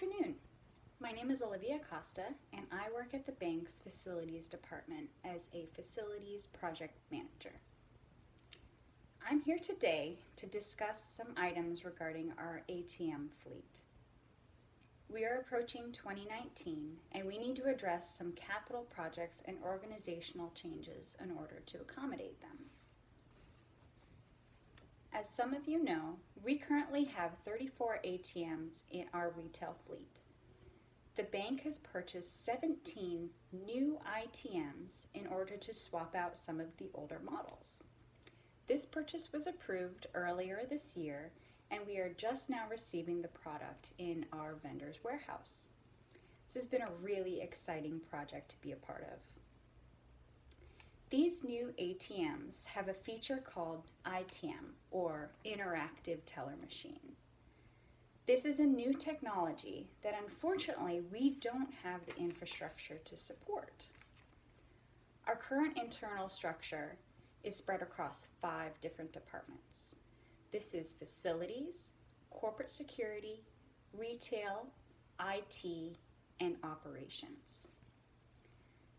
afternoon. My name is O.Costa, and I work at the bank's facilities department as a facilities project manager. I'm here today to discuss some items regarding our ATM fleet. We are approaching 2019, and we need to address some capital projects and organizational changes in order to accommodate them. As some of you know, we currently have 34 ATMs in our retail fleet. The bank has purchased 17 new ITMs in order to swap out some of the older models. This purchase was approved earlier this year, and we are just now receiving the product in our vendor's warehouse. This has been a really exciting project to be a part of. These new ATMs have a feature called ITM, or Interactive Teller Machine. This is a new technology that unfortunately we don't have the infrastructure to support. Our current internal structure is spread across 5 different departments. This is facilities, corporate security, retail, IT, and operations.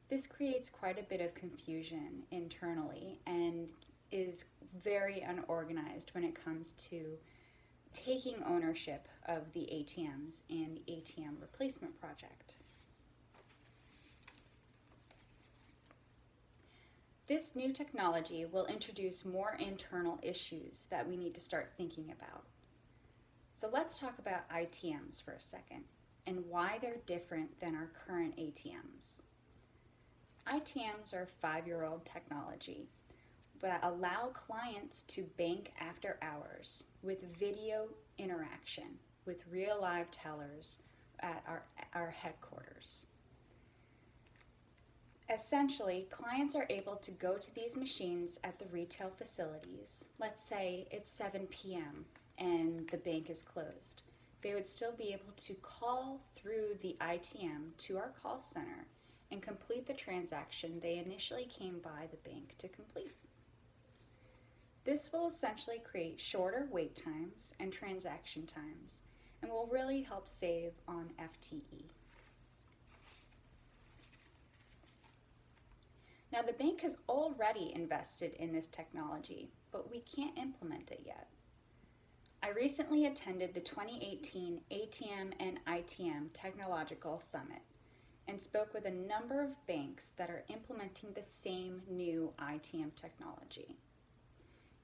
This creates quite a bit of confusion internally and is very unorganized when it comes to taking ownership of the ATMs and the ATM replacement project. This new technology will introduce more internal issues that we need to start thinking about. So let's talk about ITMs for a second and why they're different than our current ATMs. ITMs are 5-year-old technology that allow clients to bank after hours with video interaction with real live tellers at our headquarters. Essentially, clients are able to go to these machines at the retail facilities. Let's say it's 7 p.m. and the bank is closed. They would still be able to call through the ITM to our call center and complete the transaction they initially came by the bank to complete. This will essentially create shorter wait times and transaction times and will really help save on FTE. Now, the bank has already invested in this technology, but we can't implement it yet. I recently attended the 2018 ATM and ITM Technological Summit and spoke with a number of banks that are implementing the same new ITM technology.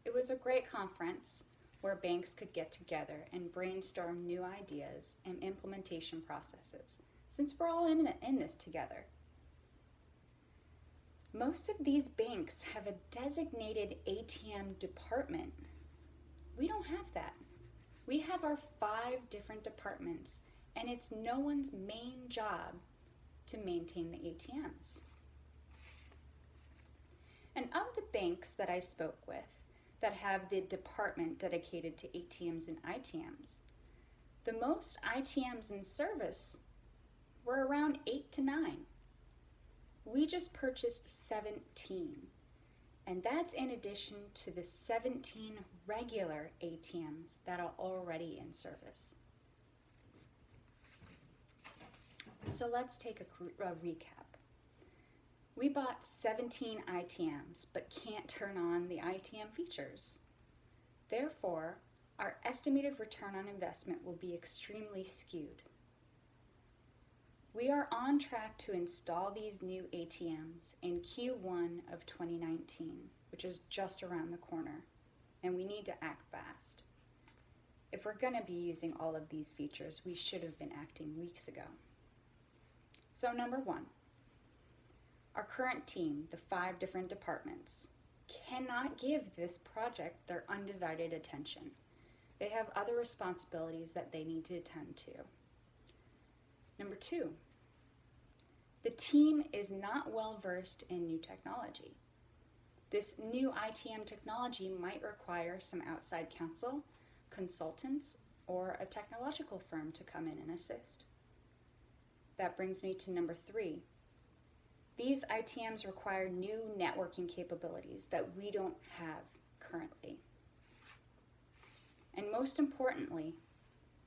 It was a great conference where banks could get together and brainstorm new ideas and implementation processes, since we're all in this together. Most of these banks have a designated ATM department. We don't have that. We have our 5 different departments, and it's no one's main job to maintain the ATMs. And of the banks that I spoke with that have the department dedicated to ATMs and ITMs, the most ITMs in service were around 8 to 9. We just purchased 17, and that's in addition to the 17 regular ATMs that are already in service. So let's take a recap. We bought 17 ITMs but can't turn on the ITM features. Therefore, our estimated return on investment will be extremely skewed. We are on track to install these new ATMs in Q1 of 2019, which is just around the corner, and we need to act fast. If we're going to be using all of these features, we should have been acting weeks ago. So number 1, our current team, the 5 different departments, cannot give this project their undivided attention. They have other responsibilities that they need to attend to. Number 2, the team is not well versed in new technology. This new ITM technology might require some outside counsel, consultants, or a technological firm to come in and assist. That brings me to number 3. These ITMs require new networking capabilities that we don't have currently. And most importantly,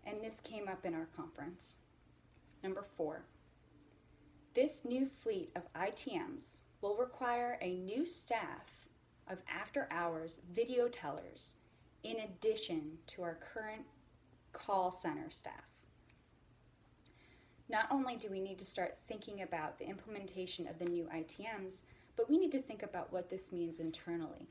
and this came up in our conference, Number 4, this new fleet of ITMs will require a new staff of after-hours video tellers in addition to our current call center staff. Not only do we need to start thinking about the implementation of the new ITMs, but we need to think about what this means internally.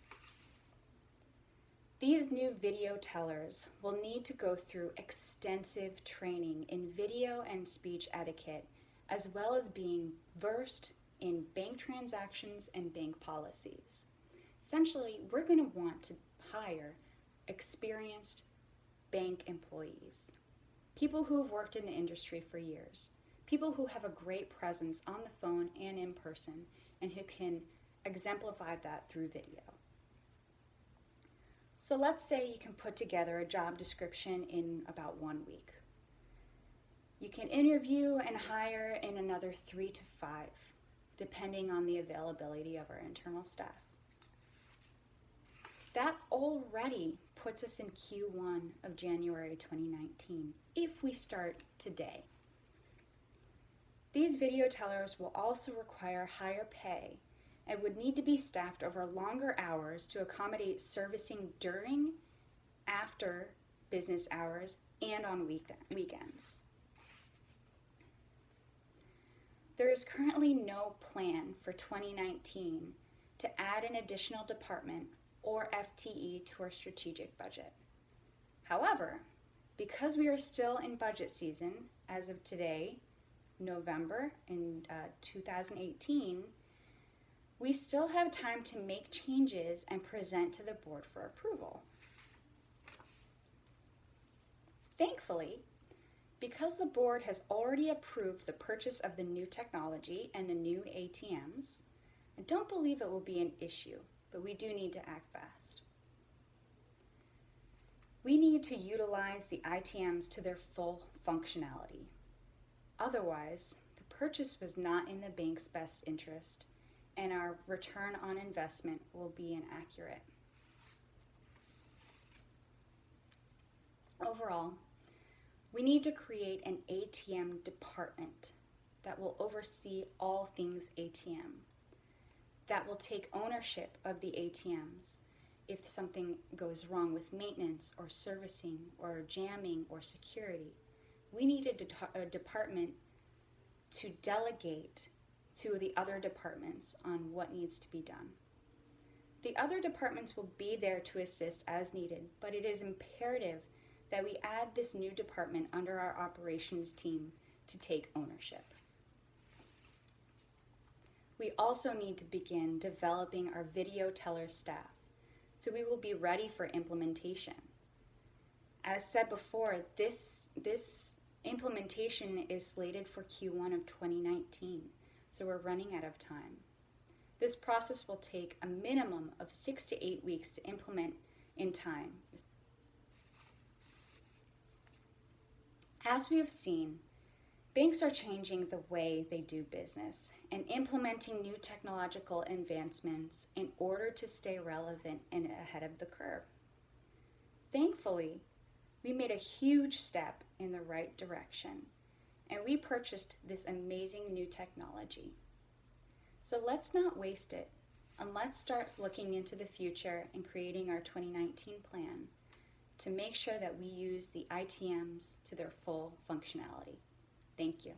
These new video tellers will need to go through extensive training in video and speech etiquette, as well as being versed in bank transactions and bank policies. Essentially, we're going to want to hire experienced bank employees, people who have worked in the industry for years, people who have a great presence on the phone and in person, and who can exemplify that through video. So let's say you can put together a job description in about 1 week. You can interview and hire in another 3 to 5, depending on the availability of our internal staff. That already puts us in Q1 of January 2019, if we start today. These video tellers will also require higher pay and would need to be staffed over longer hours to accommodate servicing during, after business hours, and on weekends. There is currently no plan for 2019 to add an additional department or FTE to our strategic budget. However, because we are still in budget season as of today, November in 2018, we still have time to make changes and present to the board for approval. Thankfully, because the board has already approved the purchase of the new technology and the new ATMs, I don't believe it will be an issue, but we do need to act fast. We need to utilize the ITMs to their full functionality. Otherwise, the purchase was not in the bank's best interest, and our return on investment will be inaccurate. Overall, we need to create an ATM department that will oversee all things ATM, that will take ownership of the ATMs if something goes wrong with maintenance or servicing or jamming or security. We need a department to delegate to the other departments on what needs to be done. The other departments will be there to assist as needed, but it is imperative that we add this new department under our operations team to take ownership. We also need to begin developing our video teller staff, so we will be ready for implementation. As said before, this implementation is slated for Q1 of 2019, so we're running out of time. This process will take a minimum of 6 to 8 weeks to implement in time. As we have seen, banks are changing the way they do business and implementing new technological advancements in order to stay relevant and ahead of the curve. Thankfully, we made a huge step in the right direction, and we purchased this amazing new technology. So let's not waste it, and let's start looking into the future and creating our 2019 plan to make sure that we use the ITMs to their full functionality. Thank you.